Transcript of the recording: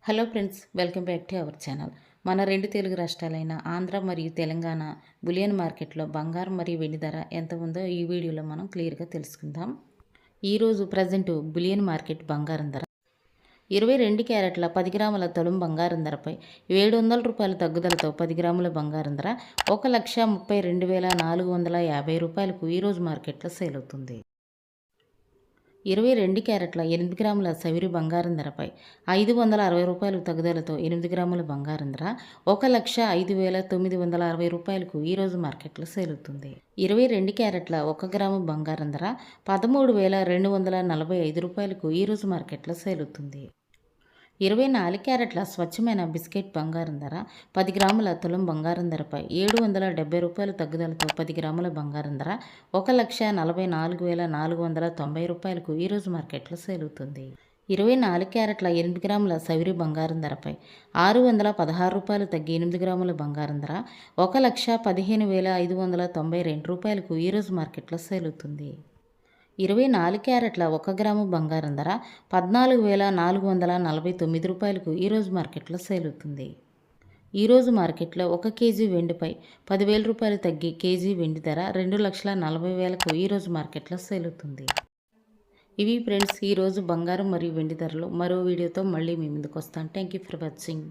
Hello friends, welcome back to our channel. మన రెండు తెలుగు రాష్ట్రాలైన ఆంధ్ర మరియు తెలంగాణ బులియన్ మార్కెట్లో బంగారం మరియు వెండి ధర ఎంత ఉందో ఈ వీడియోలో మనం క్లియర్గా తెలుసుకుందాం. ఈరోజు ప్రజెంట్ బులియన్ మార్కెట్ బంగారం ధర 22 క్యారెట్ల 10 గ్రాముల తులం బంగారం ధరపై 700 రూపాయల తగ్గుదలతో 10 గ్రాముల బంగారం ధర 1,32,450 రూపాయలకు ఈరోజు మార్కెట్లో సేల్ అవుతుంది. 22 క్యారెట్ల 8 గ్రాముల సవిరి బంగారం ధరపై 560 రూపాయలు తగ్గుదలతో 8 గ్రాముల బంగారం ధర 1,05,960 రూపాయలకు ఈరోజు మార్కెట్లో సేల్ అవుతుంది. 22 క్యారెట్ల 1 గ్రాము బంగారం ధర 13,245 రూపాయలకు ఈరోజు మార్కెట్లో సేల్ అవుతుంది. 24 క్యారెట్ల స్వచ్ఛమైన బిస్కెట్ బంగారం ధర 10 గ్రాముల తులం బంగారం ధరపై 770 రూపాయలు తగ్గుదలతో 10 గ్రాముల బంగారం ధర 1,44,490 రూపాయలకు ఈరోజు మార్కెట్లో సేల్ అవుతుంది. 24 క్యారెట్ల 8 గ్రాముల సవిరి బంగారం ధరపై 616 రూపాయలు తగ్గి 8 గ్రాముల బంగారం ధర 1,15,592 రూపాయలకు ఈరోజు మార్కెట్లో సేల్ అవుతుంది. 24 క్యారెట్ల 1 గ్రాము బంగారం ధర 14,449 రూపాయలకు ఈరోజు మార్కెట్లో సేల్ అవుతుంది. ఈరోజు మార్కెట్లో 1 కేజీ వెండిపై 10,000 రూపాయలు తగ్గి కేజీ వెండి ధర 2,40,000కు ఈరోజు మార్కెట్లో సేల్ అవుతుంది. ఇవి ఫ్రెండ్స్ ఈరోజు బంగారం మరియు వెండి ధరలు. మరో వీడియోతో మళ్ళీ మీ ముందుకు వస్తాను. Thank you for watching.